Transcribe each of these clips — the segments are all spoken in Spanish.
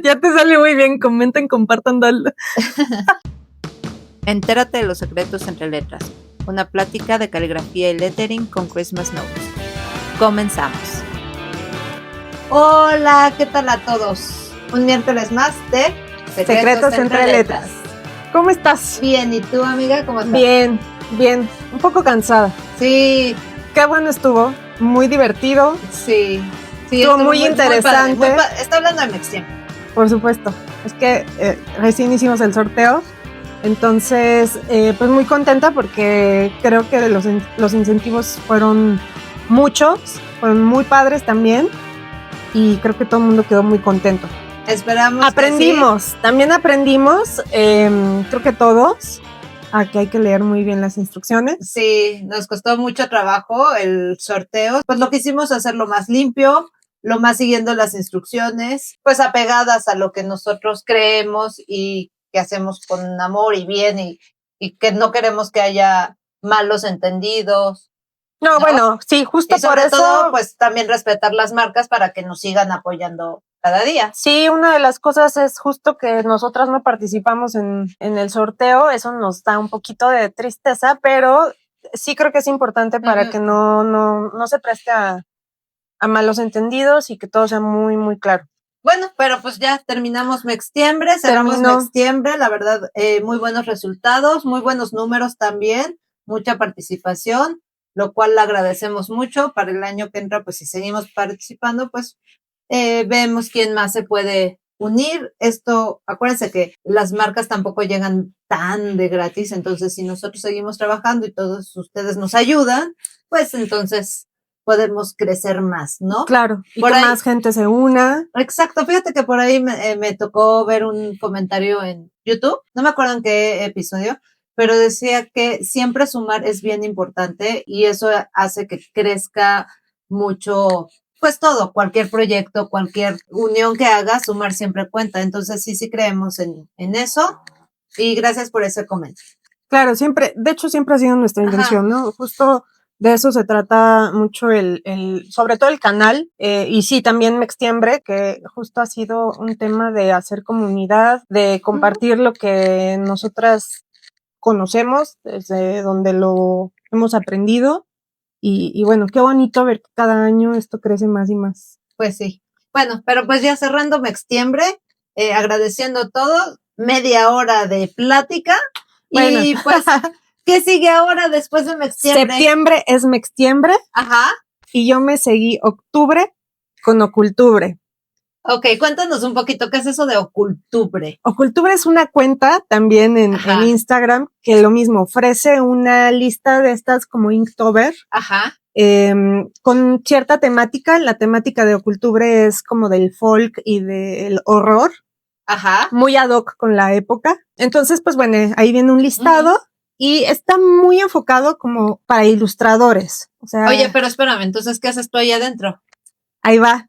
Ya te sale muy bien, comenten, compartan, dale. Entérate de los secretos entre letras. Una plática de caligrafía y lettering con Christmas Notes. Comenzamos. Hola, ¿qué tal a todos? Un miércoles más de Secretos entre letras. ¿Cómo estás? Bien, ¿y tú, amiga? ¿Cómo estás? Bien, bien. Un poco cansada. Sí. Qué bueno estuvo. Muy divertido. Sí. Estuvo muy interesante. Muy padre. Está hablando de Mexico. Por supuesto. Es que recién hicimos el sorteo. Entonces, pues muy contenta porque creo que los incentivos fueron muchos. Fueron muy padres también. Y creo que todo el mundo quedó muy contento. Esperamos. Aprendimos, que sí. También aprendimos, creo que todos, a que hay que leer muy bien las instrucciones. Sí, nos costó mucho trabajo el sorteo. Pues lo que hicimos es hacerlo más limpio, lo más siguiendo las instrucciones, pues apegadas a lo que nosotros creemos y que hacemos con amor y bien y que no queremos que haya malos entendidos. No, bueno, sí, justo y sobre por eso. Todo, pues también respetar las marcas para que nos sigan apoyando cada día. Sí, una de las cosas es justo que nosotras no participamos en el sorteo, eso nos da un poquito de tristeza, pero sí creo que es importante para que no se preste a malos entendidos y que todo sea muy, muy claro. Bueno, pero pues ya terminamos Mextiembre, cerramos Mextiembre, la verdad, muy buenos resultados, muy buenos números también, mucha participación, lo cual le agradecemos mucho. Para el año que entra, pues si seguimos participando, pues vemos quién más se puede unir. Esto, acuérdense que las marcas tampoco llegan tan de gratis, entonces si nosotros seguimos trabajando y todos ustedes nos ayudan, pues entonces podemos crecer más, ¿no? Claro, y que más gente se una. Exacto, fíjate que por ahí me tocó ver un comentario en YouTube, no me acuerdo en qué episodio, pero decía que siempre sumar es bien importante y eso hace que crezca mucho, pues todo, cualquier proyecto, cualquier unión que haga, sumar siempre cuenta. Entonces sí creemos en eso y gracias por ese comentario. Claro, siempre, de hecho siempre ha sido nuestra intención, ¿no? Justo de eso se trata mucho sobre todo el canal, y sí, también Mextiembre, que justo ha sido un tema de hacer comunidad, de compartir lo que nosotras conocemos, desde donde lo hemos aprendido, y bueno, qué bonito ver que cada año esto crece más y más. Pues sí. Bueno, pero pues ya cerrando Mextiembre, agradeciendo todo, media hora de plática, bueno. Y pues, ¿qué sigue ahora después de Mextiembre? Septiembre es Mextiembre. Ajá. Y yo me seguí octubre con Ocultubre. Ok, cuéntanos un poquito, ¿qué es eso de Ocultubre? Ocultubre es una cuenta también en Instagram que lo mismo ofrece una lista de estas como Inktober. Ajá. Con cierta temática. La temática de Ocultubre es como del folk y del horror. Ajá. Muy ad hoc con la época. Entonces, pues bueno, ahí viene un listado. Y está muy enfocado como para ilustradores. O sea, oye, pero espérame, entonces, ¿qué haces tú ahí adentro? Ahí va.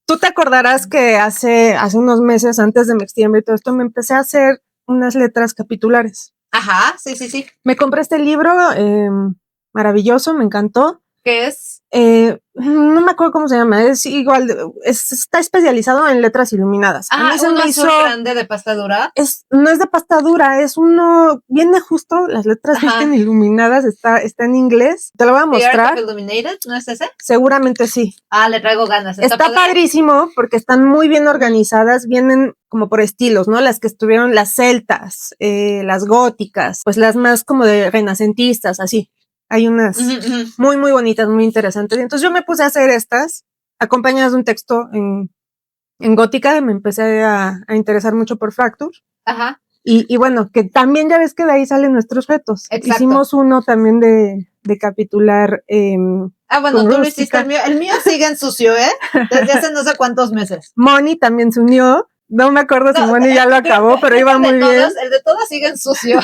Tú te acordarás que hace unos meses antes de Mextiembre y todo esto me empecé a hacer unas letras capitulares. Ajá, sí. Me compré este libro maravilloso, me encantó. ¿Qué es? No me acuerdo cómo se llama, es igual, está especializado en letras iluminadas. Ah, a mí se me hizo grande de pasta dura. No es de pasta dura, es uno, viene justo, las letras vienen iluminadas, está en inglés. Te lo voy a mostrar. The Art of Illuminated, ¿no es ese? Seguramente sí. Ah, le traigo ganas. Está padrísimo porque están muy bien organizadas, vienen como por estilos, ¿no? Las que estuvieron las celtas, las góticas, pues las más como de renacentistas, así. Hay unas muy, muy bonitas, muy interesantes. Y entonces yo me puse a hacer estas, acompañadas de un texto en gótica, y me empecé a interesar mucho por Fracture. Ajá. Y bueno, que también ya ves que de ahí salen nuestros retos. Exacto. Hicimos uno también de capitular. Bueno, tú lo hiciste, el mío sigue en sucio, desde hace no sé cuántos meses. Moni también se unió. No me acuerdo si Moni ya lo acabó, pero iba muy bien. El de todos sigue en sucio.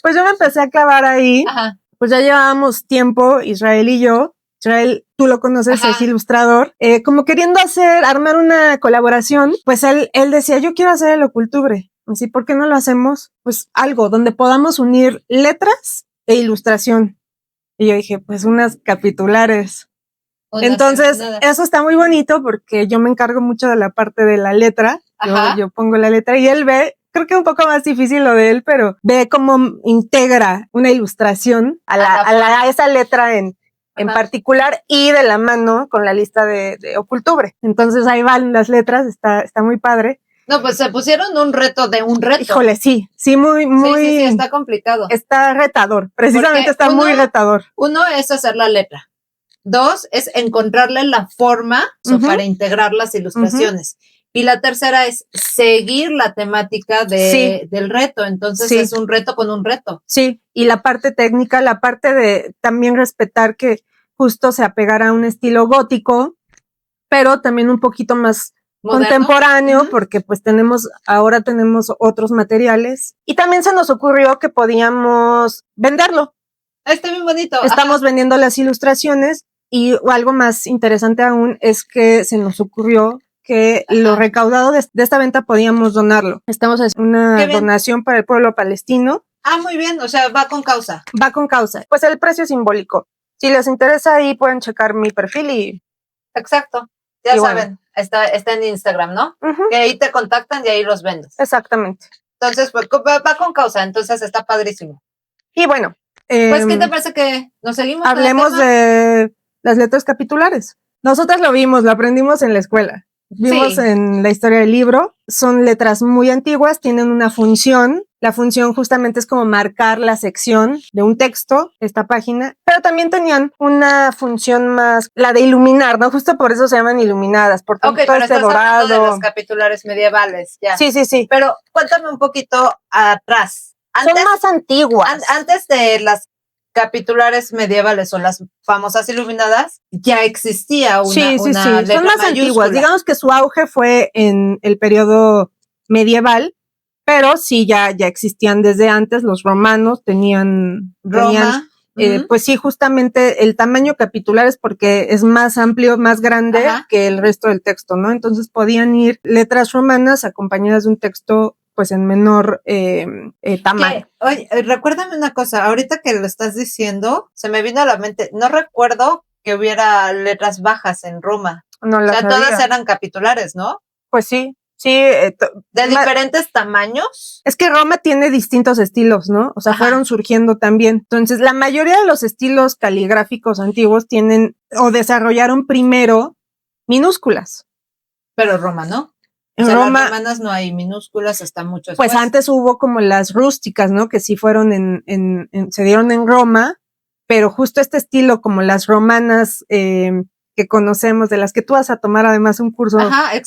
Pues yo me empecé a clavar ahí. Ajá. Pues ya llevábamos tiempo, Israel y yo. Israel, tú lo conoces, es ilustrador. Como queriendo armar una colaboración, pues él decía, yo quiero hacer el Ocultubre. Así, ¿por qué no lo hacemos? Pues algo donde podamos unir letras e ilustración. Y yo dije, pues unas capitulares. Entonces, eso está muy bonito porque yo me encargo mucho de la parte de la letra. Yo pongo la letra y él ve, creo que un poco más difícil lo de él, pero ve cómo integra una ilustración a esa letra en particular y de la mano con la lista de Ocultubre. Entonces ahí van las letras, está muy padre. No, pues se pusieron un reto de un reto. Híjole, sí, muy. Sí, está complicado. Está retador, precisamente está muy retador. Uno es hacer la letra. 2 es encontrarle la forma para integrar las ilustraciones. Y la tercera es seguir la temática del reto. Entonces es un reto con un reto. Sí, y la parte técnica, la parte de también respetar que justo se apegara a un estilo gótico, pero también un poquito más moderno, contemporáneo, porque pues ahora tenemos otros materiales. Y también se nos ocurrió que podíamos venderlo. Está bien bonito. Estamos vendiendo las ilustraciones y algo más interesante aún es que se nos ocurrió que lo recaudado de esta venta podíamos donarlo. Estamos haciendo una donación para el pueblo palestino. Muy bien, o sea, va con causa. Va con causa. Pues el precio es simbólico. Si les interesa ahí pueden checar mi perfil y... Exacto. Ya saben, está en Instagram, ¿no? Que ahí te contactan y ahí los vendes. Exactamente. Entonces, pues va con causa, entonces está padrísimo. Y bueno. Pues, ¿qué te parece que nos seguimos? Hablemos de las letras capitulares. Nosotras lo vimos, lo aprendimos en la escuela. Vimos en la historia del libro. Son letras muy antiguas, tienen una función. La función justamente es como marcar la sección de un texto, esta página, pero también tenían una función más, la de iluminar, ¿no? Justo por eso se llaman iluminadas, por todo pero estás hablando de los capitulares medievales, ya. Sí. Pero cuéntame un poquito atrás. Son más antiguas. Antes de las capitulares medievales o las famosas iluminadas, ya existía una letra son más mayúscula. Antiguas. Digamos que su auge fue en el periodo medieval, pero sí ya existían desde antes. Los romanos tenían pues sí, justamente el tamaño capitular es porque es más amplio, más grande que el resto del texto, ¿no? Entonces podían ir letras romanas acompañadas de un texto pues en menor tamaño. Oye, recuérdame una cosa, ahorita que lo estás diciendo, se me vino a la mente, no recuerdo que hubiera letras bajas en Roma. No, o sea, todas eran capitulares, ¿no? Pues sí. ¿De diferentes tamaños? Es que Roma tiene distintos estilos, ¿no? O sea, fueron surgiendo también. Entonces, la mayoría de los estilos caligráficos antiguos tienen o desarrollaron primero minúsculas. Pero Roma, ¿no? En Roma, las romanas no hay minúsculas hasta mucho después. Pues antes hubo como las rústicas, ¿no? Que sí fueron se dieron en Roma, pero justo este estilo como las romanas que conocemos, de las que tú vas a tomar además un curso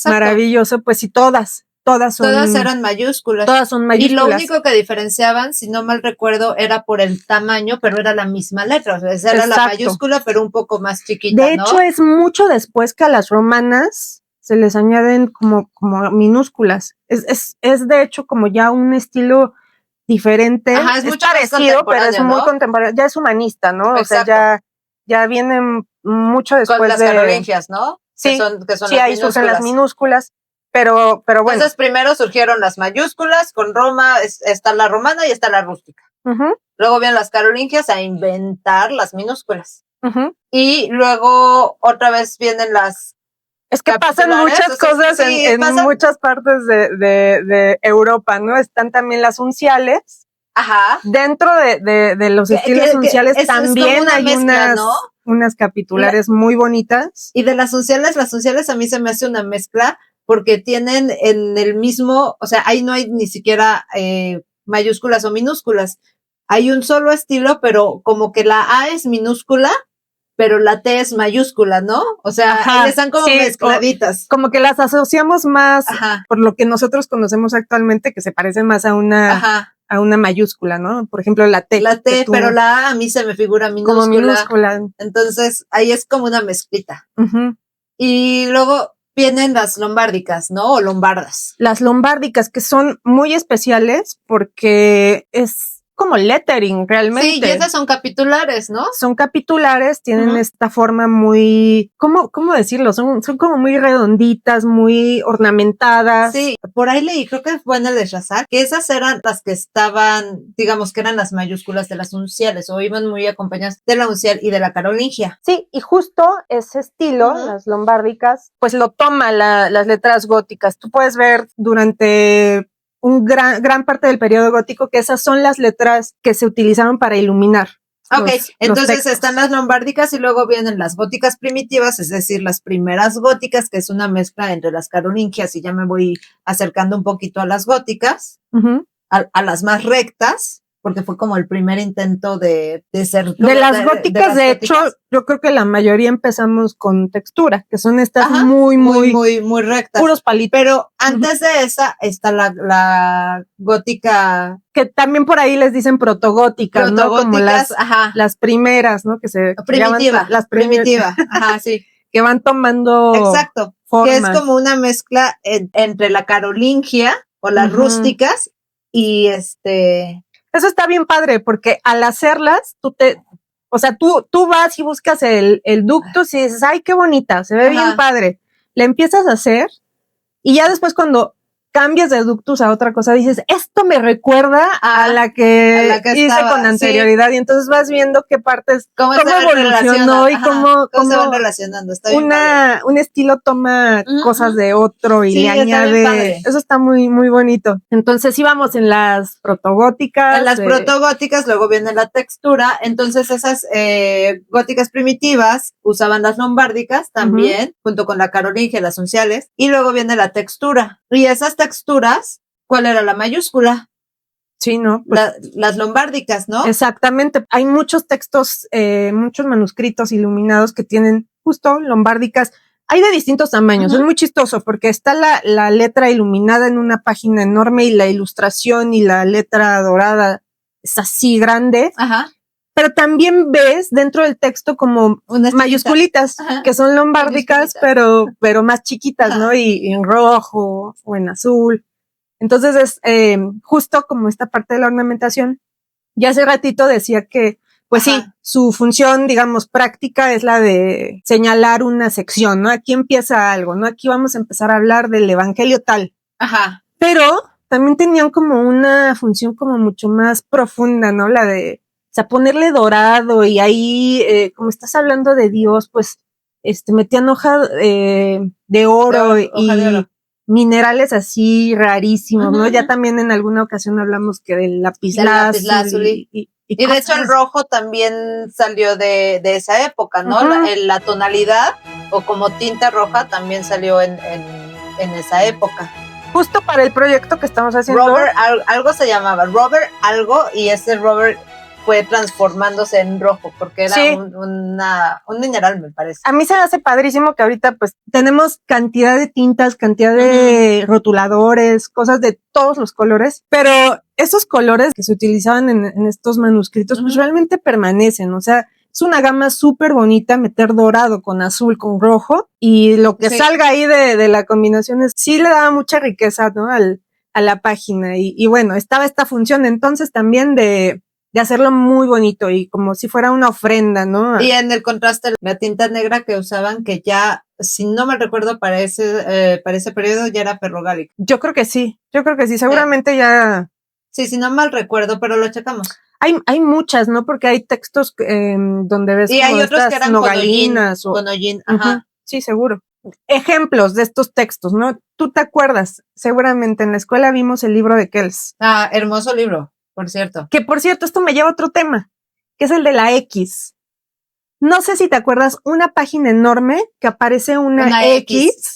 maravilloso, pues sí, todas eran mayúsculas. Todas son mayúsculas. Y lo único que diferenciaban, si no mal recuerdo, era por el tamaño, pero era la misma letra. O sea, era la mayúscula, pero un poco más chiquita, de hecho, es mucho después que a las romanas se les añaden como minúsculas. Es de hecho como ya un estilo diferente. Es mucho parecido, pero es muy contemporáneo. Ya es humanista, ¿no? Exacto. O sea, ya viene mucho después con las carolingias, ¿no? Sí, que son ahí surgen las minúsculas. Pero bueno. Entonces primero surgieron las mayúsculas, con Roma está la romana y está la rústica. Luego vienen las carolingias a inventar las minúsculas. Y luego otra vez vienen las... Es que pasan muchas cosas en muchas partes de Europa, ¿no? Están también las unciales. Dentro de los estilos unciales también hay mezcla, unas capitulares muy bonitas. Y de las unciales a mí se me hace una mezcla porque tienen en el mismo, o sea, ahí no hay ni siquiera mayúsculas o minúsculas. Hay un solo estilo, pero como que la A es minúscula, pero la T es mayúscula, ¿no? O sea, ahí están como mezcladitas. Como que las asociamos más por lo que nosotros conocemos actualmente, que se parecen más a una mayúscula, ¿no? Por ejemplo, la T. La T, pero la A mí se me figura minúscula. Como minúscula. Entonces, ahí es como una mezclita. Y luego vienen las lombárdicas, ¿no? O lombardas. Las lombárdicas, que son muy especiales porque como lettering realmente. Sí, y esas son capitulares, ¿no? Son capitulares, tienen esta forma muy, ¿cómo decirlo? Son como muy redonditas, muy ornamentadas. Sí, por ahí leí, creo que fue en el de Shazak, que esas eran las que estaban, digamos que eran las mayúsculas de las unciales, o iban muy acompañadas de la uncial y de la carolingia. Sí, y justo ese estilo, las lombárdicas, pues lo toma las letras góticas. Tú puedes ver durante gran parte del periodo gótico que esas son las letras que se utilizaron para iluminar. Ok, entonces están las lombárdicas y luego vienen las góticas primitivas, es decir, las primeras góticas, que es una mezcla entre las carolingias, y ya me voy acercando un poquito a las góticas, a las más rectas, porque fue como el primer intento de ser... De las góticas, de hecho, yo creo que la mayoría empezamos con textura, que son estas muy rectas. Puros palitos. Pero antes de esa está la gótica... Que también por ahí les dicen protogóticas, ¿no? Como las primeras, ¿no? Que se primitiva, las primitiva, sí. Que van tomando Exacto, forma. Que es como una mezcla entre la carolingia o las rústicas y Eso está bien padre, porque al hacerlas, tú vas y buscas el ductus y dices, ay, qué bonita, se ve bien padre. La empiezas a hacer y ya después cuando cambias de ductus a otra cosa, dices, esto me recuerda a la que hice con anterioridad, y entonces vas viendo qué partes, cómo evolucionó y cómo se van relacionando. Está bien un estilo toma cosas de otro y le añade, eso está muy, muy bonito. Entonces íbamos en las protogóticas. En las protogóticas, luego viene la textura, entonces esas góticas primitivas usaban las lombárdicas también, junto con la carolingia, las unciales, y luego viene la textura. Y esas texturas, ¿cuál era la mayúscula? Sí, ¿no? Pues, las lombárdicas, ¿no? Exactamente. Hay muchos textos, muchos manuscritos iluminados que tienen justo lombárdicas. Hay de distintos tamaños. Es muy chistoso porque está la letra iluminada en una página enorme y la ilustración y la letra dorada es así grande. Pero también ves dentro del texto como mayúsculitas que son lombárdicas, pero más chiquitas, ¿no? Y en rojo o en azul. Entonces es justo como esta parte de la ornamentación. Ya hace ratito decía que, pues sí, su función, digamos, práctica es la de señalar una sección, ¿no? Aquí empieza algo, ¿no? Aquí vamos a empezar a hablar del evangelio tal. Pero también tenían como una función como mucho más profunda, ¿no? La de, o sea, ponerle dorado y ahí, como estás hablando de Dios, pues, metían hoja de oro y minerales así rarísimos, ¿no? Ya también en alguna ocasión hablamos que del lapislázuli. Y de hecho el rojo también salió de esa época, ¿no? La tonalidad o como tinta roja también salió en esa época. Justo para el proyecto que estamos haciendo. Robert, algo se llamaba, Robert algo, y ese Robert fue transformándose en rojo, porque era un mineral, me parece. A mí se me hace padrísimo que ahorita pues tenemos cantidad de tintas, cantidad de rotuladores, cosas de todos los colores, pero esos colores que se utilizaban en estos manuscritos pues realmente permanecen, o sea, es una gama súper bonita meter dorado con azul, con rojo, y lo que salga ahí de la combinación sí le da mucha riqueza, ¿no? A la página, y bueno, estaba esta función entonces también de hacerlo muy bonito y como si fuera una ofrenda, ¿no? Y en el contraste, la tinta negra que usaban, que ya, si no me recuerdo, para ese periodo ya era ferrogálica. Yo creo que sí, seguramente ya. Sí, si no mal recuerdo, pero lo checamos. Hay muchas, ¿no? Porque hay textos donde ves y hay otros que eran nogalinas con hollín, sí, seguro. Ejemplos de estos textos, ¿no? ¿Tú te acuerdas? Seguramente en la escuela vimos el libro de Kells. Hermoso libro. Por cierto. Que por cierto, esto me lleva a otro tema, que es el de la X. No sé si te acuerdas, una página enorme que aparece una X.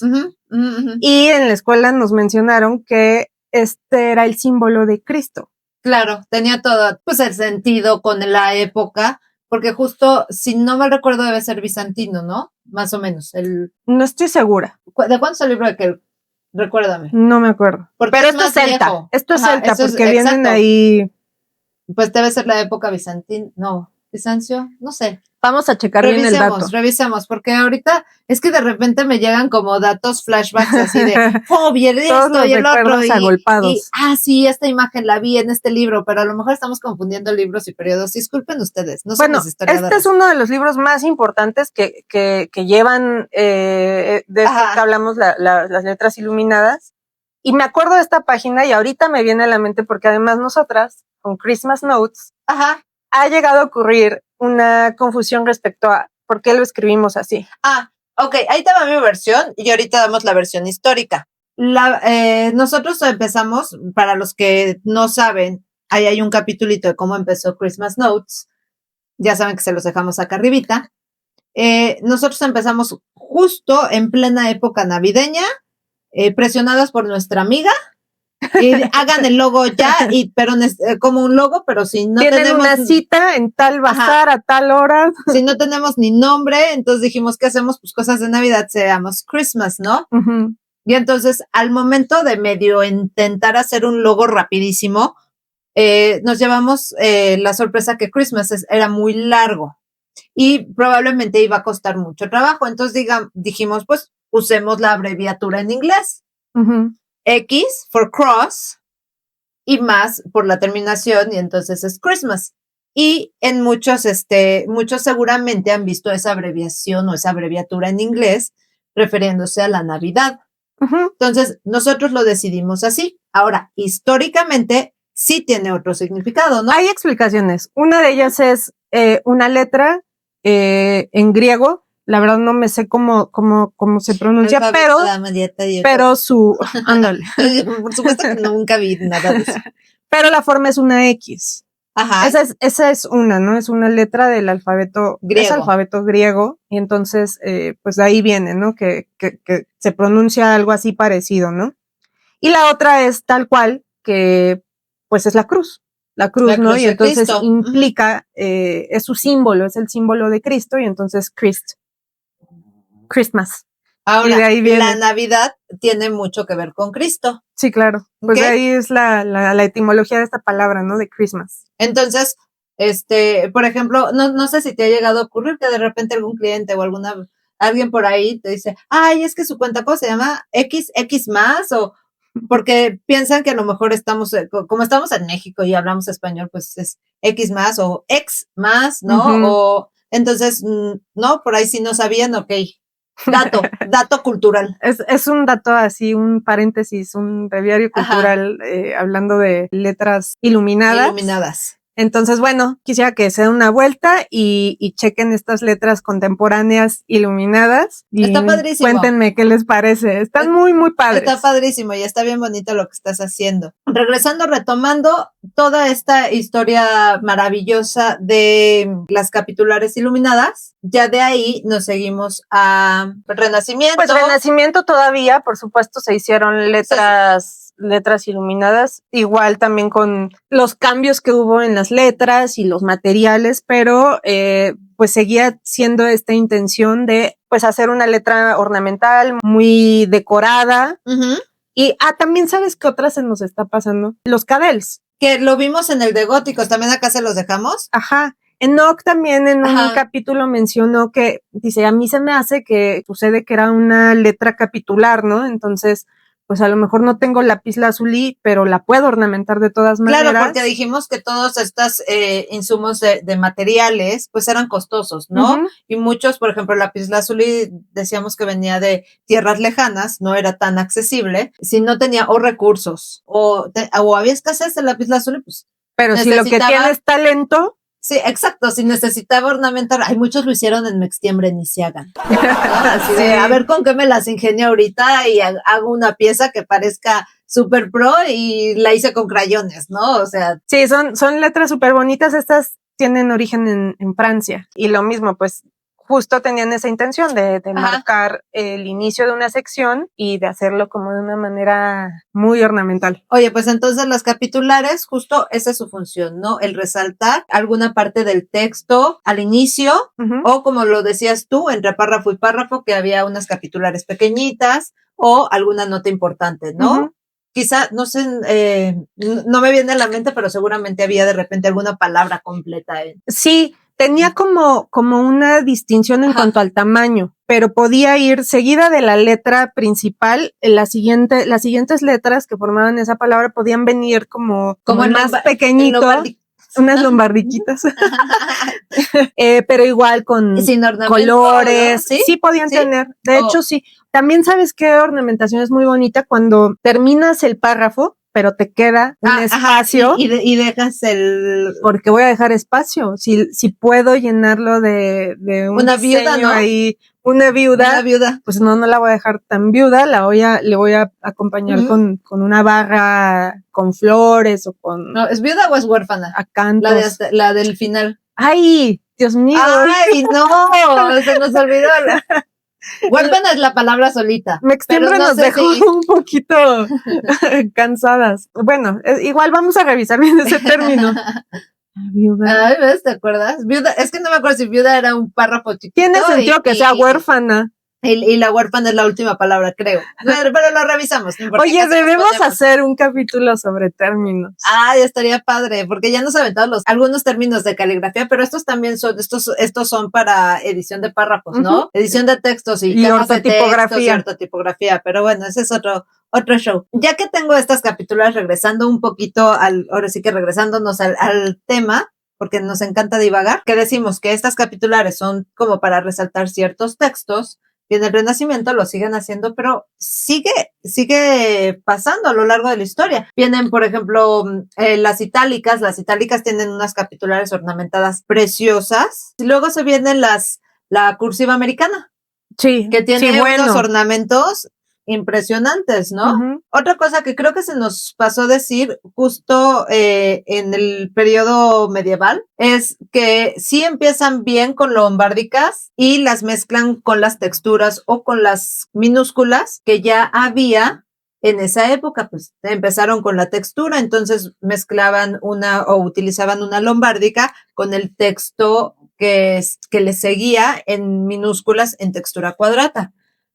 Y en la escuela nos mencionaron que este era el símbolo de Cristo. Claro, tenía todo, pues el sentido con la época, porque justo, si no mal recuerdo, debe ser bizantino, ¿no? Más o menos. No estoy segura. ¿De cuándo es el libro de que? Recuérdame. No me acuerdo. Pero esto es celta. Viejo. Esto es celta, porque vienen ahí. Pues debe ser la época bizantina. No. Bizancio, no sé. Vamos a checar bien el dato. Revisemos, porque ahorita es que de repente me llegan como datos flashbacks así de, vi esto y el otro. Sí, esta imagen la vi en este libro, pero a lo mejor estamos confundiendo libros y periodos. Disculpen ustedes, no son mis historiadoras. Este es uno de los libros más importantes que llevan, de esto que hablamos, las letras iluminadas. Y me acuerdo de esta página y ahorita me viene a la mente porque además nosotras, con Christmas Notes, ha llegado a ocurrir una confusión respecto a por qué lo escribimos así. Ok, ahí te va mi versión y ahorita damos la versión histórica. Nosotros empezamos, para los que no saben, ahí hay un capitulito de cómo empezó Christmas Notes. Ya saben que se los dejamos acá arribita. Nosotros empezamos justo en plena época navideña, presionadas por nuestra amiga. Hagan el logo ya, pero como un logo, pero si no tenemos una cita en tal bazar a tal hora. Si no tenemos ni nombre, entonces dijimos, ¿qué hacemos? Pues cosas de Navidad, seamos Christmas, ¿no? Y entonces, al momento de medio intentar hacer un logo rapidísimo, nos llevamos la sorpresa que Christmas era muy largo y probablemente iba a costar mucho trabajo. Entonces dijimos, pues usemos la abreviatura en inglés. X for cross y más por la terminación y entonces es Christmas. Y en muchos seguramente han visto esa abreviación o esa abreviatura en inglés refiriéndose a la Navidad. Entonces nosotros lo decidimos así. Ahora, históricamente sí tiene otro significado, ¿no? Hay explicaciones. Una de ellas es una letra en griego. La verdad no me sé cómo se pronuncia, pero ándale. Por supuesto que nunca vi nada de eso. Pero la forma es una X. Esa es una, ¿no? Es una letra del alfabeto griego. Es alfabeto griego. Y entonces, pues de ahí viene, ¿no? Que se pronuncia algo así parecido, ¿no? Y la otra es tal cual, que pues es la cruz. La cruz, ¿no? Y entonces Cristo implica, es su símbolo, es el símbolo de Cristo, y entonces Christmas. Ahora, de ahí la Navidad tiene mucho que ver con Cristo. Sí, claro. Pues de ahí es la etimología de esta palabra, ¿no? De Christmas. Entonces, por ejemplo, no sé si te ha llegado a ocurrir que de repente algún cliente o alguien por ahí te dice, ay, es que su cuenta, ¿cómo se llama? X más, o porque piensan que a lo mejor como estamos en México y hablamos español, pues es X más o X más, ¿no? O entonces, no, por ahí sí no sabían, ok. Dato cultural. Es un dato así, un paréntesis, un breviario cultural, hablando de letras iluminadas. Entonces, bueno, quisiera que se den una vuelta y chequen estas letras contemporáneas iluminadas. Y está padrísimo. Cuéntenme qué les parece. Están muy, muy padres. Está padrísimo y está bien bonito lo que estás haciendo. Retomando toda esta historia maravillosa de las capitulares iluminadas, ya de ahí nos seguimos a Renacimiento. Pues Renacimiento todavía, por supuesto, se hicieron letras iluminadas, igual también con los cambios que hubo en las letras y los materiales, pero pues seguía siendo esta intención de pues hacer una letra ornamental muy decorada. Y también sabes qué otra se nos está pasando, los cadels. Que lo vimos en el de góticos, también acá se los dejamos. Enoch también en un capítulo mencionó que, dice, a mí se me hace que sucede que era una letra capitular, ¿no? Entonces, pues a lo mejor no tengo lapislázuli, pero la puedo ornamentar de todas maneras. Claro, porque dijimos que todos estos insumos de materiales, pues eran costosos, ¿no? Y muchos, por ejemplo, el lapislázuli, decíamos que venía de tierras lejanas, no era tan accesible, si no tenía o recursos, o había escasez de lapislázuli, pues. Pero si lo que tiene es talento. Sí, exacto, si necesitaba ornamentar, muchos lo hicieron en Mextiembre, ni se hagan. Así de, a ver con qué me las ingenio ahorita y hago una pieza que parezca super pro y la hice con crayones, ¿no? O sea. Sí, son letras súper bonitas, estas tienen origen en Francia y lo mismo, pues justo tenían esa intención de marcar el inicio de una sección y de hacerlo como de una manera muy ornamental. Oye, pues entonces las capitulares, justo esa es su función, ¿no? El resaltar alguna parte del texto al inicio, o como lo decías tú, entre párrafo y párrafo, que había unas capitulares pequeñitas o alguna nota importante, ¿no? Quizá, no sé, no me viene a la mente, pero seguramente había de repente alguna palabra completa. Sí, tenía como una distinción en cuanto al tamaño, pero podía ir seguida de la letra principal, las siguientes letras que formaban esa palabra podían venir como el más pequeñito, unas lombardiquitas, pero igual con sin colores, ¿no? Sí podían tener, de hecho sí. También sabes qué ornamentación es muy bonita cuando terminas el párrafo, pero te queda un espacio. Y dejas porque voy a dejar espacio. Si puedo llenarlo de una viuda, ¿no? Ahí, una viuda, pues no la voy a dejar tan viuda, le voy a acompañar con una barra con flores o con... No, ¿es viuda o es huérfana? A cantos. La del final. ¡Ay, Dios mío! ¡Ay, no! Se nos olvidó. Huérfana es la palabra solita. Mextiembre nos dejó un poquito cansadas. Bueno, igual vamos a revisar bien ese término. Viuda. Ay, ¿ves? ¿Te acuerdas? Viuda, es que no me acuerdo si viuda era un párrafo chiquito. Tiene sentido que sea huérfana. Y la huérfana es la última palabra, creo. Pero lo revisamos. No. Oye, debemos hacer un capítulo sobre términos. Estaría padre, porque ya nos aventamos algunos términos de caligrafía, pero estos también estos son para edición de párrafos, ¿no? Edición de textos y ortotipografía. Ortotipografía, pero bueno, ese es otro show. Ya que tengo estas capitulas, regresando un poquito ahora sí que regresándonos al tema, porque nos encanta divagar, que decimos que estas capitulares son como para resaltar ciertos textos. Y en el Renacimiento lo siguen haciendo, pero sigue pasando a lo largo de la historia. Vienen, por ejemplo, las itálicas. Las itálicas tienen unas capitulares ornamentadas preciosas. Y luego se vienen la cursiva americana. Sí. Que tiene unos ornamentos impresionantes, ¿no? Uh-huh. Otra cosa que creo que se nos pasó decir justo en el periodo medieval es que sí empiezan bien con lombárdicas y las mezclan con las texturas o con las minúsculas que ya había en esa época. Pues empezaron con la textura, entonces mezclaban o utilizaban una lombárdica con el texto que le seguía en minúsculas en textura cuadrata.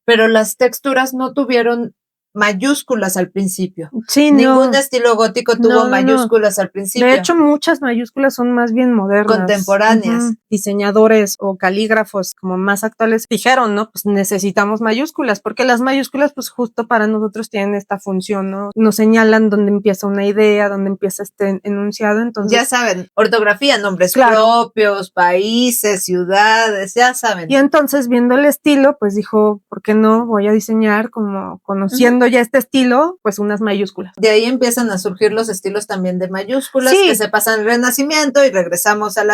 Pero las texturas no tuvieron mayúsculas al principio. Sí, Ningún estilo gótico tuvo mayúsculas al principio. De hecho, muchas mayúsculas son más bien modernas. Contemporáneas. Uh-huh. Diseñadores o calígrafos como más actuales dijeron, ¿no? Pues necesitamos mayúsculas, porque las mayúsculas, pues justo para nosotros tienen esta función, ¿no? Nos señalan dónde empieza una idea, dónde empieza este enunciado, entonces... Ya saben, ortografía, nombres propios, países, ciudades, ya saben. Y entonces, viendo el estilo, pues dijo, ¿por qué no? Voy a diseñar como conociendo ya este estilo, pues unas mayúsculas. De ahí empiezan a surgir los estilos también de mayúsculas, que se pasan al Renacimiento y regresamos a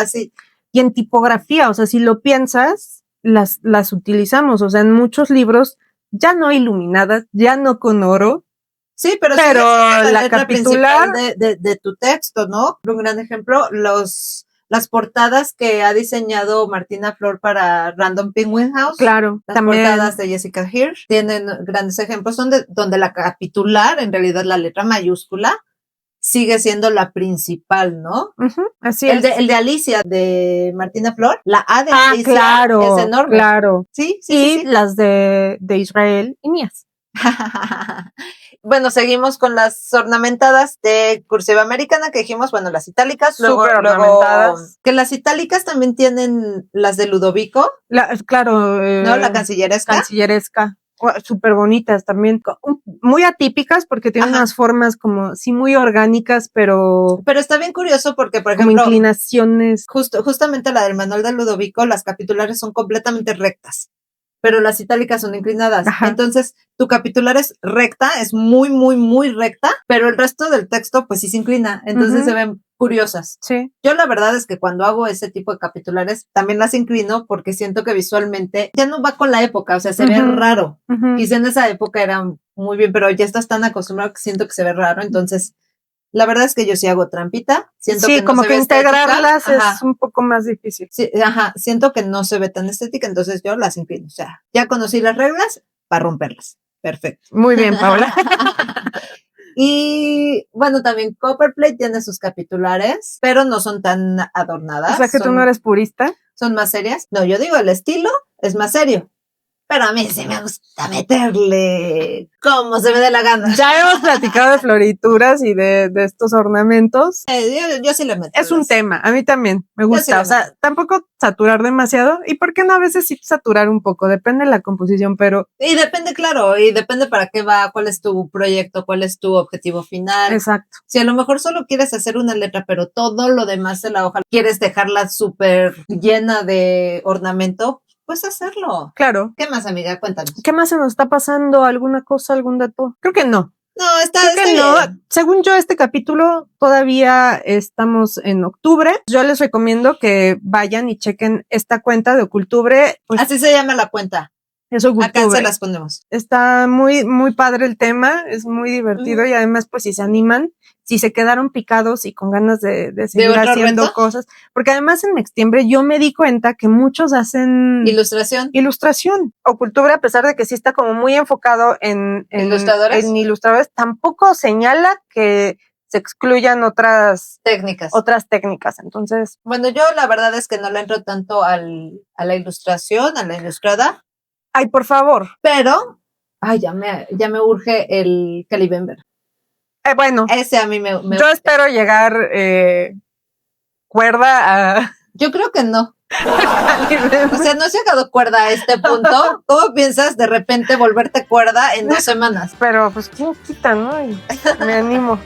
y en tipografía, o sea, si lo piensas, las utilizamos, o sea, en muchos libros, ya no iluminadas, ya no con oro. Sí, pero la capitular de tu texto, ¿no? Un gran ejemplo, las portadas que ha diseñado Martina Flor para Random Penguin House. Claro, las portadas de Jessica Hirsch tienen grandes ejemplos donde la capitular, en realidad la letra mayúscula, sigue siendo la principal, ¿no? Uh-huh, así es. El de Alicia, de Martina Flor, la A de Alicia es enorme. Claro. Sí. Las de Israel y mías. Bueno, seguimos con las ornamentadas de cursiva americana que dijimos, bueno, las itálicas, luego ornamentadas. Que las itálicas también tienen las de Ludovico. Claro. ¿No? La cancilleresca. Cancilleresca. Súper bonitas también, muy atípicas porque tienen unas formas como, sí, muy orgánicas, pero está bien curioso porque, por ejemplo, como inclinaciones. Justamente la del manual de Ludovico, las capitulares son completamente rectas, pero las itálicas son inclinadas. Ajá. Entonces, tu capitular es recta, es muy, muy, muy recta, pero el resto del texto, pues sí se inclina. Entonces se ven curiosas. Sí. Yo la verdad es que cuando hago ese tipo de capitulares, también las inclino porque siento que visualmente ya no va con la época, o sea, se ve raro. Quizá en esa época era muy bien, pero ya estás tan acostumbrado que siento que se ve raro, entonces... La verdad es que yo sí hago trampita. Siento que no como se que ve integrarlas es un poco más difícil. Sí, siento que no se ve tan estética, entonces yo las inclino. O sea, ya conocí las reglas para romperlas. Perfecto. Muy bien, Paula. Y bueno, también Copperplate tiene sus capitulares, pero no son tan adornadas. O sea que tú no eres purista. Son más serias. No, yo digo el estilo es más serio. Pero a mí sí me gusta meterle como se me dé la gana. Ya hemos platicado de florituras y de estos ornamentos. Yo sí le meto. Es un tema, a mí también me gusta. O sea, tampoco saturar demasiado. ¿Y por qué no a veces sí saturar un poco? Depende de la composición, pero... Y depende, claro, y depende para qué va, cuál es tu proyecto, cuál es tu objetivo final. Exacto. Si a lo mejor solo quieres hacer una letra, pero todo lo demás de la hoja quieres dejarla súper llena de ornamento, pues hacerlo. Claro. ¿Qué más, amiga? Cuéntanos. ¿Qué más se nos está pasando? ¿Alguna cosa, algún dato? Creo que no. No, está bien. Según yo, este capítulo todavía estamos en octubre. Yo les recomiendo que vayan y chequen esta cuenta de Ocultubre. Pues, así se llama la cuenta. Es Ocultubre. Acá se las ponemos. Está muy, muy padre el tema, es muy divertido y además, pues, si se animan, si se quedaron picados y con ganas de seguir haciendo reto? Cosas, porque además en Mextiembre yo me di cuenta que muchos hacen ilustración. Ocultubre, a pesar de que sí está como muy enfocado en ilustradores, tampoco señala que se excluyan otras técnicas. Entonces, bueno, yo la verdad es que no le entro tanto a la ilustración, a la ilustrada. Ay, por favor. Pero, ya me urge el Calibember. Bueno. Ese a mí me yo urge. espero llegar cuerda a... Yo creo que no. O sea, no has llegado cuerda a este punto. ¿Cómo piensas de repente volverte cuerda en 2 semanas? Pero, pues, ¿quién quita, no? Me animo.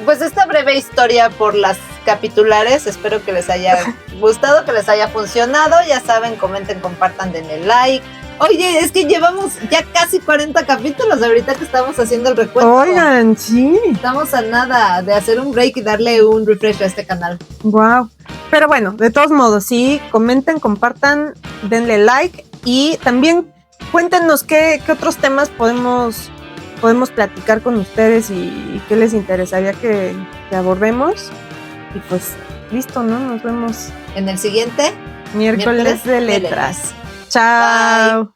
Pues esta breve historia por las capitulares, espero que les haya gustado, que les haya funcionado. Ya saben, comenten, compartan, denle like. Oye, es que llevamos ya casi 40 capítulos ahorita que estamos haciendo el recuento. Oigan, sí. Estamos a nada de hacer un break y darle un refresh a este canal. Wow. Pero bueno, de todos modos, sí, comenten, compartan, denle like y también cuéntenos qué otros temas podemos platicar con ustedes y qué les interesaría que abordemos. Y pues, listo, ¿no? Nos vemos en el siguiente miércoles de letras. Chao. Bye.